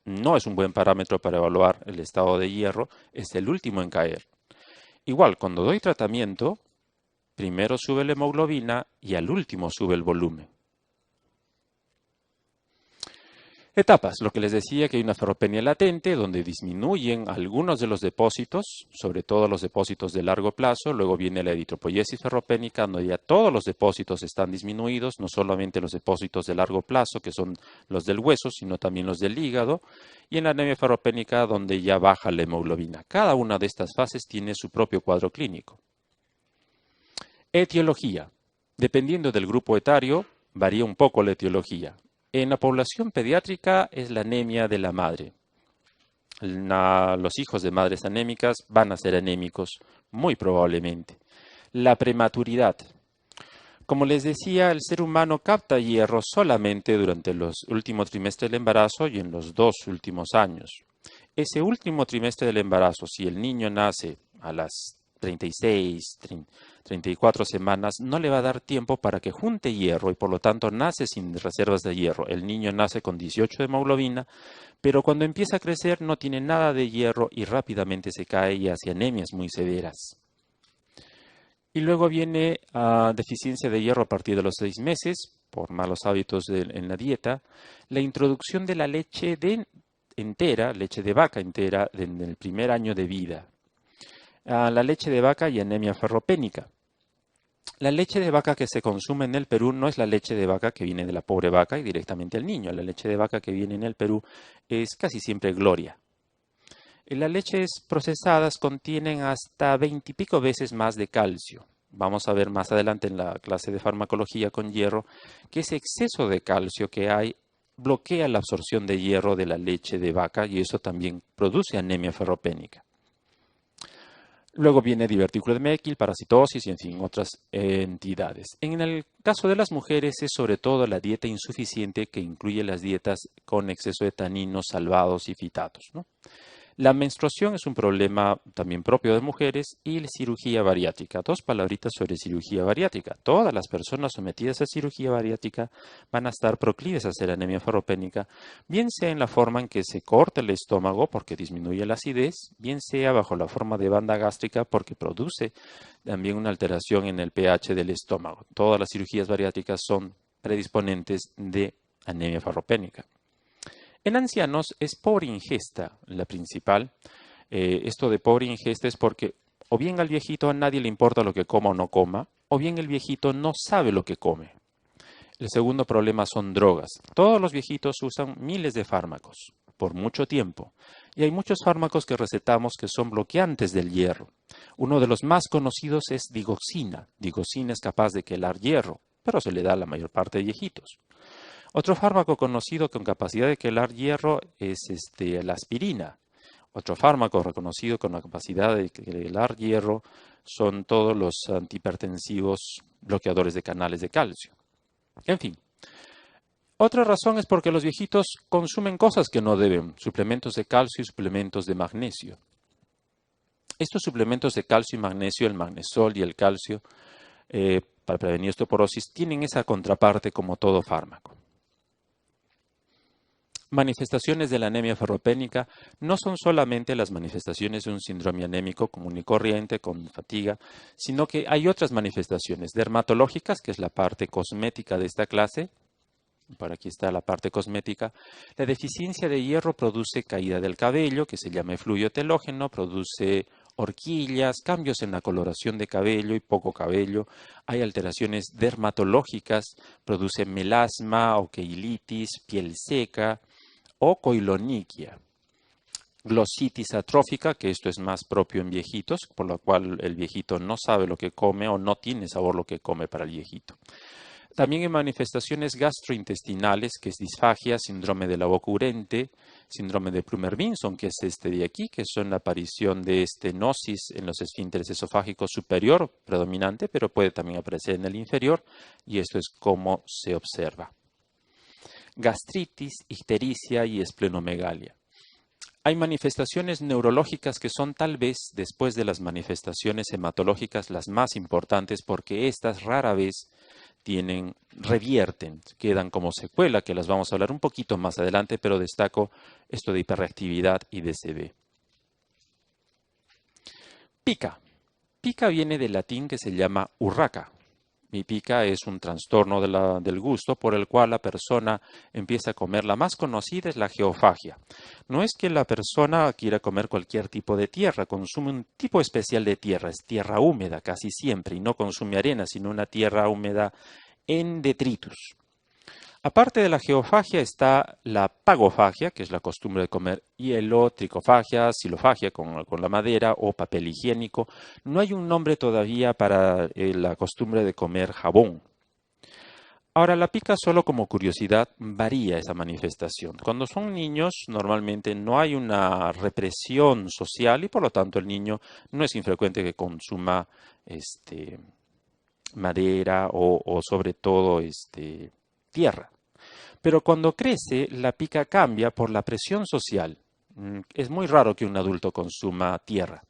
no es un buen parámetro para evaluar el estado de hierro, es el último en caer. Igual, cuando doy tratamiento, primero sube la hemoglobina y al último sube el volumen. Etapas, lo que les decía que hay una ferropenia latente donde disminuyen algunos de los depósitos, sobre todo los depósitos de largo plazo, luego viene la eritropoiesis ferropénica donde ya todos los depósitos están disminuidos, no solamente los depósitos de largo plazo que son los del hueso, sino también los del hígado, y en la anemia ferropénica donde ya baja la hemoglobina. Cada una de estas fases tiene su propio cuadro clínico. Etiología. Dependiendo del grupo etario, varía un poco la etiología. En la población pediátrica es la anemia de la madre. Los hijos de madres anémicas van a ser anémicos, muy probablemente. La prematuridad. Como les decía, el ser humano capta hierro solamente durante los últimos trimestres del embarazo y en los 2 últimos años. Ese último trimestre del embarazo, si el niño nace a las 36, 34 semanas, no le va a dar tiempo para que junte hierro y por lo tanto nace sin reservas de hierro. El niño nace con 18 de hemoglobina, pero cuando empieza a crecer no tiene nada de hierro y rápidamente se cae y hace anemias muy severas. Y luego viene deficiencia de hierro a partir de los 6 meses, por malos hábitos en la dieta, la introducción de la leche entera, leche de vaca entera, en el primer año de vida. La leche de vaca y anemia ferropénica. La leche de vaca que se consume en el Perú no es la leche de vaca que viene de la pobre vaca y directamente al niño. La leche de vaca que viene en el Perú es casi siempre Gloria. Las leches procesadas contienen hasta 20 y pico veces más de calcio. Vamos a ver más adelante en la clase de farmacología con hierro que ese exceso de calcio que hay bloquea la absorción de hierro de la leche de vaca y eso también produce anemia ferropénica. Luego viene divertículo de Meckel, parasitosis y, en fin, otras entidades. En el caso de las mujeres es sobre todo la dieta insuficiente que incluye las dietas con exceso de taninos, salvados y fitatos, ¿no? La menstruación es un problema también propio de mujeres y la cirugía bariátrica. 2 palabritas sobre cirugía bariátrica. Todas las personas sometidas a cirugía bariátrica van a estar proclives a hacer anemia ferropénica, bien sea en la forma en que se corta el estómago porque disminuye la acidez, bien sea bajo la forma de banda gástrica porque produce también una alteración en el pH del estómago. Todas las cirugías bariátricas son predisponentes de anemia ferropénica. En ancianos es pobre ingesta la principal. Esto de pobre ingesta es porque o bien al viejito a nadie le importa lo que coma o no coma, o bien el viejito no sabe lo que come. El segundo problema son drogas. Todos los viejitos usan miles de fármacos por mucho tiempo y hay muchos fármacos que recetamos que son bloqueantes del hierro. Uno de los más conocidos es digoxina. Digoxina es capaz de quelar hierro, pero se le da a la mayor parte de viejitos. Otro fármaco conocido con capacidad de quelar hierro es la aspirina. Otro fármaco reconocido con la capacidad de quelar hierro son todos los antihipertensivos bloqueadores de canales de calcio. En fin, otra razón es porque los viejitos consumen cosas que no deben, suplementos de calcio y suplementos de magnesio. Estos suplementos de calcio y magnesio, el magnesol y el calcio, para prevenir osteoporosis, tienen esa contraparte como todo fármaco. Manifestaciones de la anemia ferropénica no son solamente las manifestaciones de un síndrome anémico común y corriente con fatiga, sino que hay otras manifestaciones dermatológicas, que es la parte cosmética de esta clase. Por aquí está la parte cosmética. La deficiencia de hierro produce caída del cabello, que se llama efluvio telógeno, produce horquillas, cambios en la coloración de cabello y poco cabello. Hay alteraciones dermatológicas, produce melasma o queilitis, piel seca o coiloniquia. Glositis atrófica, que esto es más propio en viejitos, por lo cual el viejito no sabe lo que come o no tiene sabor lo que come para el viejito. También hay manifestaciones gastrointestinales, que es disfagia, síndrome de la boca urente, síndrome de Plummer-Vinson, que es este de aquí, que son la aparición de estenosis en los esfínteres esofágicos superior predominante, pero puede también aparecer en el inferior, y esto es como se observa. Gastritis, ictericia y esplenomegalia. Hay manifestaciones neurológicas que son tal vez, después de las manifestaciones hematológicas, las más importantes porque estas rara vez revierten, quedan como secuela, que las vamos a hablar un poquito más adelante, pero destaco esto de hiperreactividad y DCB. Pica. pica viene del latín que se llama urraca. Y pica es un trastorno del gusto por el cual la persona empieza a comer. La más conocida es la geofagia. No es que la persona quiera comer cualquier tipo de tierra, consume un tipo especial de tierra, es tierra húmeda casi siempre, y no consume arena, sino una tierra húmeda en detritus. Aparte de la geofagia está la pagofagia, que es la costumbre de comer hielo, tricofagia, silofagia con la madera o papel higiénico. No hay un nombre todavía para la costumbre de comer jabón. Ahora, la pica, solo como curiosidad, varía esa manifestación. Cuando son niños, normalmente no hay una represión social y por lo tanto el niño no es infrecuente que consuma madera o sobre todo tierra. Pero cuando crece, la pica cambia por la presión social. Es muy raro que un adulto consuma tierra.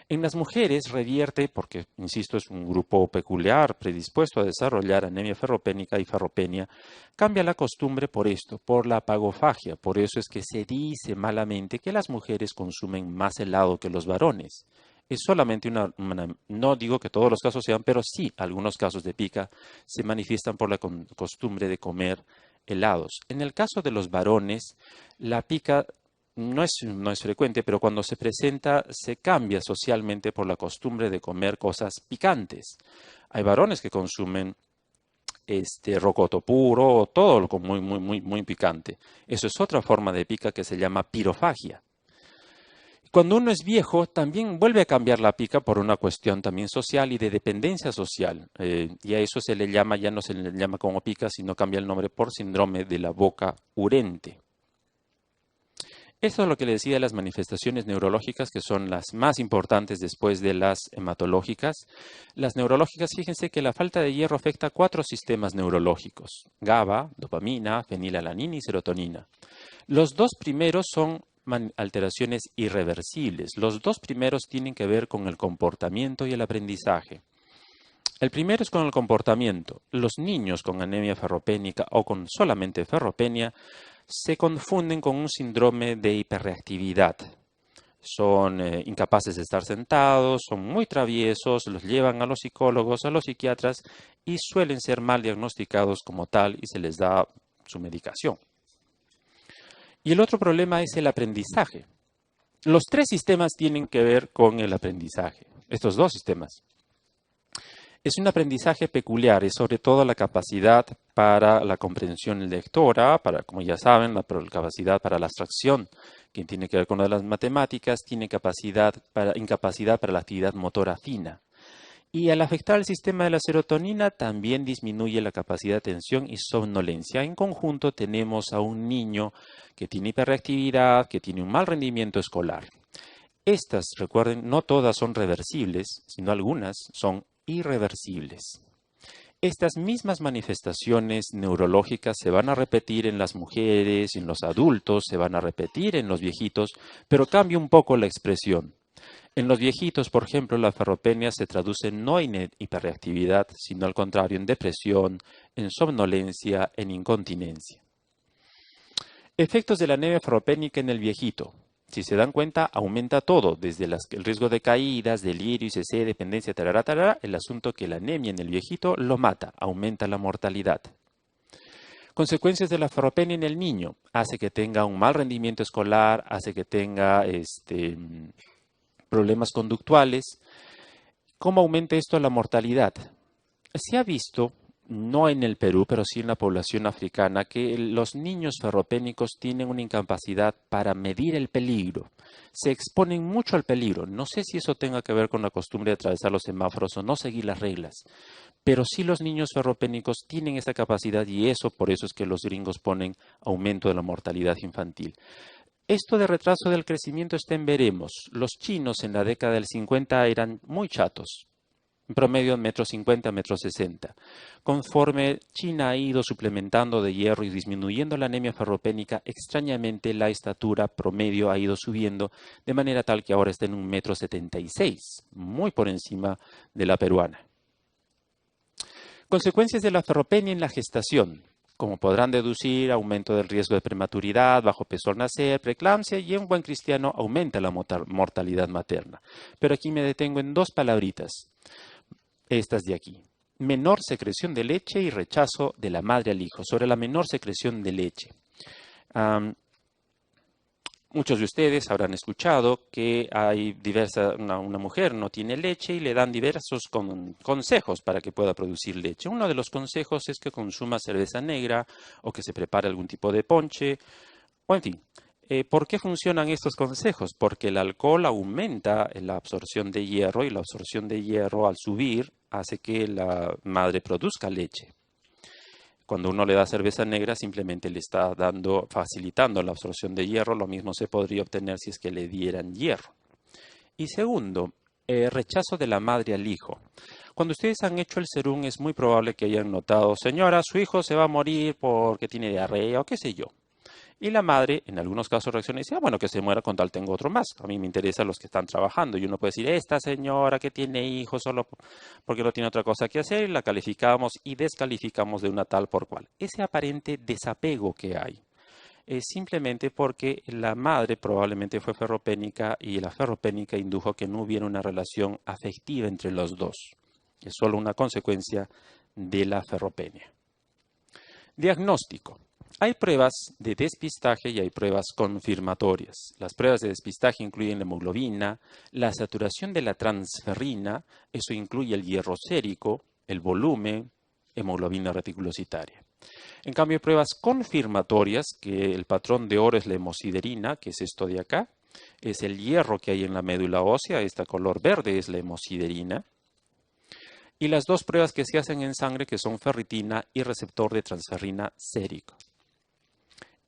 En las mujeres revierte, porque, insisto, es un grupo peculiar predispuesto a desarrollar anemia ferropénica y ferropenia, cambia la costumbre por esto, por la pagofagia. Por eso es que se dice malamente que las mujeres consumen más helado que los varones. Es solamente no digo que todos los casos sean, pero sí algunos casos de pica se manifiestan por la costumbre de comer helados. En el caso de los varones, la pica no es frecuente, pero cuando se presenta se cambia socialmente por la costumbre de comer cosas picantes. Hay varones que consumen rocoto puro, todo muy picante. Eso es otra forma de pica que se llama pirofagia. Cuando uno es viejo, también vuelve a cambiar la pica por una cuestión también social y de dependencia social. Y a eso se le llama, ya no se le llama como pica, sino cambia el nombre por síndrome de la boca urente. Esto es lo que le decía de las manifestaciones neurológicas, que son las más importantes después de las hematológicas. Las neurológicas, fíjense que la falta de hierro afecta a 4 sistemas neurológicos: GABA, dopamina, fenilalanina y serotonina. Los 2 primeros son alteraciones irreversibles. Los 2 primeros tienen que ver con el comportamiento y el aprendizaje. El primero es con el comportamiento. Los niños con anemia ferropénica o con solamente ferropenia se confunden con un síndrome de hiperreactividad. Son incapaces de estar sentados, son muy traviesos, los llevan a los psicólogos, a los psiquiatras y suelen ser mal diagnosticados como tal y se les da su medicación. Y el otro problema es el aprendizaje. Los 3 sistemas tienen que ver con el aprendizaje, estos 2 sistemas. Es un aprendizaje peculiar, es sobre todo la capacidad para la comprensión lectora, como ya saben, la capacidad para la abstracción, que tiene que ver con las matemáticas, tiene incapacidad para la actividad motora fina. Y al afectar el sistema de la serotonina también disminuye la capacidad de atención y somnolencia. En conjunto tenemos a un niño que tiene hiperreactividad, que tiene un mal rendimiento escolar. Estas, recuerden, no todas son reversibles, sino algunas son irreversibles. Estas mismas manifestaciones neurológicas se van a repetir en las mujeres, en los adultos, se van a repetir en los viejitos, pero cambia un poco la expresión. En los viejitos, por ejemplo, la ferropenia se traduce no en hiperreactividad, sino al contrario, en depresión, en somnolencia, en incontinencia. Efectos de la anemia ferropénica en el viejito. Si se dan cuenta, aumenta todo, desde el riesgo de caídas, delirio, ICC, dependencia, tarará, el asunto que la anemia en el viejito lo mata, aumenta la mortalidad. Consecuencias de la ferropenia en el niño. Hace que tenga un mal rendimiento escolar, hace que tenga problemas conductuales. ¿Cómo aumenta esto la mortalidad? Se ha visto, no en el Perú, pero sí en la población africana, que los niños ferropénicos tienen una incapacidad para medir el peligro. Se exponen mucho al peligro. No sé si eso tenga que ver con la costumbre de atravesar los semáforos o no seguir las reglas. Pero sí los niños ferropénicos tienen esta capacidad y por eso es que los gringos ponen aumento de la mortalidad infantil. Esto de retraso del crecimiento está en veremos. Los chinos en la década del 50 eran muy chatos, en promedio 1,50 m, 1,60 m. Conforme China ha ido suplementando de hierro y disminuyendo la anemia ferropénica, extrañamente la estatura promedio ha ido subiendo, de manera tal que ahora está en 1,76 m, muy por encima de la peruana. Consecuencias de la ferropenia en la gestación. Como podrán deducir, aumento del riesgo de prematuridad, bajo peso al nacer, preeclampsia y en buen cristiano aumenta la mortalidad materna. Pero aquí me detengo en dos palabritas, estas de aquí. Menor secreción de leche y rechazo de la madre al hijo. Sobre la menor secreción de leche. Muchos de ustedes habrán escuchado que hay una mujer no tiene leche y le dan diversos consejos para que pueda producir leche. Uno de los consejos es que consuma cerveza negra o que se prepare algún tipo de ponche, o en fin. ¿Por qué funcionan estos consejos? Porque el alcohol aumenta la absorción de hierro y la absorción de hierro al subir hace que la madre produzca leche. Cuando uno le da cerveza negra, simplemente le está facilitando la absorción de hierro. Lo mismo se podría obtener si es que le dieran hierro. Y segundo, rechazo de la madre al hijo. Cuando ustedes han hecho el serum, es muy probable que hayan notado, señora, su hijo se va a morir porque tiene diarrea o qué sé yo. Y la madre, en algunos casos, reacciona y dice, bueno, que se muera con tal tengo otro más. A mí me interesan los que están trabajando. Y uno puede decir, esta señora que tiene hijos solo porque no tiene otra cosa que hacer, y la calificamos y descalificamos de una tal por cual. Ese aparente desapego que hay es simplemente porque la madre probablemente fue ferropénica y la ferropénica indujo que no hubiera una relación afectiva entre los dos. Es solo una consecuencia de la ferropenia. Diagnóstico. Hay pruebas de despistaje y hay pruebas confirmatorias. Las pruebas de despistaje incluyen la hemoglobina, la saturación de la transferrina, eso incluye el hierro sérico, el volumen, hemoglobina reticulocitaria. En cambio, hay pruebas confirmatorias, que el patrón de oro es la hemosiderina, que es esto de acá, es el hierro que hay en la médula ósea, este color verde es la hemosiderina. Y las dos pruebas que se hacen en sangre, que son ferritina y receptor de transferrina sérico.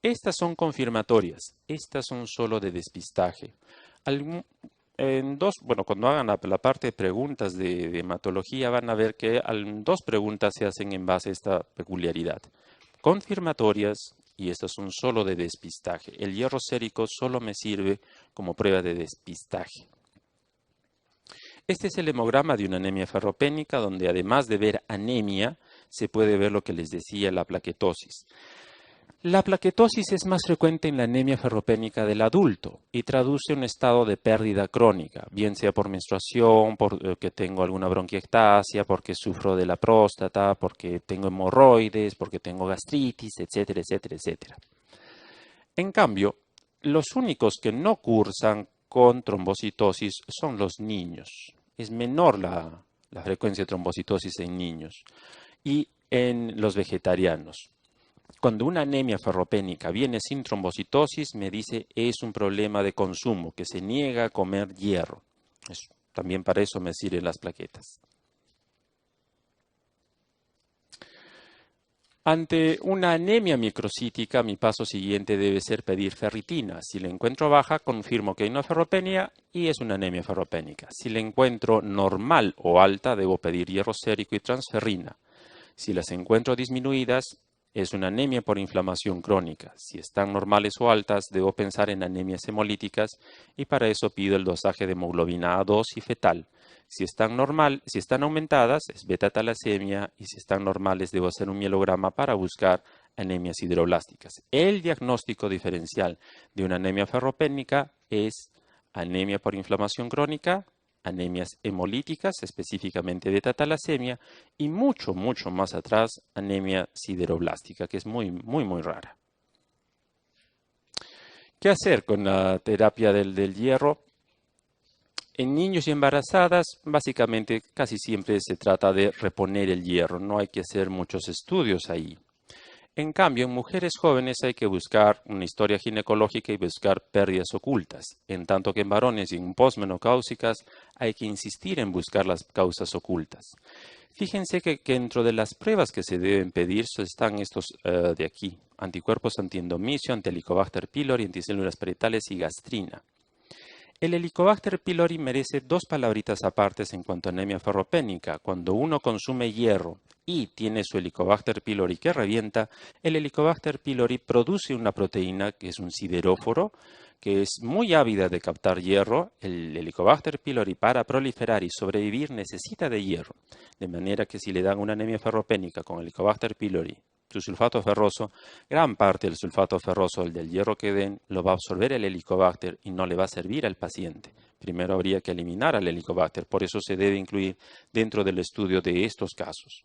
Estas son confirmatorias, estas son solo de despistaje. Cuando hagan la parte de preguntas de hematología van a ver que dos preguntas se hacen en base a esta peculiaridad. Confirmatorias y estas son solo de despistaje. El hierro sérico solo me sirve como prueba de despistaje. Este es el hemograma de una anemia ferropénica donde además de ver anemia se puede ver lo que les decía, la plaquetosis. La plaquetosis es más frecuente en la anemia ferropénica del adulto y traduce un estado de pérdida crónica, bien sea por menstruación, porque tengo alguna bronquiectasia, porque sufro de la próstata, porque tengo hemorroides, porque tengo gastritis, etcétera, etcétera, etcétera. En cambio, los únicos que no cursan con trombocitosis son los niños. Es menor la frecuencia de trombocitosis en niños y en los vegetarianos. Cuando una anemia ferropénica viene sin trombocitosis, me dice es un problema de consumo, que se niega a comer hierro. También para eso me sirven las plaquetas. Ante una anemia microcítica, mi paso siguiente debe ser pedir ferritina. Si la encuentro baja, confirmo que hay una ferropenia y es una anemia ferropénica. Si la encuentro normal o alta, debo pedir hierro sérico y transferrina. Si las encuentro disminuidas, es una anemia por inflamación crónica. Si están normales o altas, debo pensar en anemias hemolíticas y para eso pido el dosaje de hemoglobina A2 y fetal. Si están aumentadas, es beta-talasemia y si están normales, debo hacer un mielograma para buscar anemias sideroblásticas. El diagnóstico diferencial de una anemia ferropénica es anemia por inflamación crónica, anemias hemolíticas, específicamente beta-talasemia, y mucho, mucho más atrás, anemia sideroblástica, que es muy, muy, muy rara. ¿Qué hacer con la terapia del hierro? En niños y embarazadas, básicamente, casi siempre se trata de reponer el hierro, no hay que hacer muchos estudios ahí. En cambio, en mujeres jóvenes hay que buscar una historia ginecológica y buscar pérdidas ocultas, en tanto que en varones y en posmenopáusicas hay que insistir en buscar las causas ocultas. Fíjense que dentro de las pruebas que se deben pedir están estos de aquí, anticuerpos antiendomicio, anti-Helicobacter pylori, anticélulas parietales y gastrina. El Helicobacter pylori merece dos palabritas apartes en cuanto a anemia ferropénica. Cuando uno consume hierro y tiene su Helicobacter pylori que revienta, el Helicobacter pylori produce una proteína que es un sideróforo, que es muy ávida de captar hierro. El Helicobacter pylori para proliferar y sobrevivir necesita de hierro, de manera que si le dan una anemia ferropénica con Helicobacter pylori Su sulfato ferroso, gran parte del sulfato ferroso, el del hierro que den, lo va a absorber el Helicobacter y no le va a servir al paciente. Primero habría que eliminar al Helicobacter, por eso se debe incluir dentro del estudio de estos casos.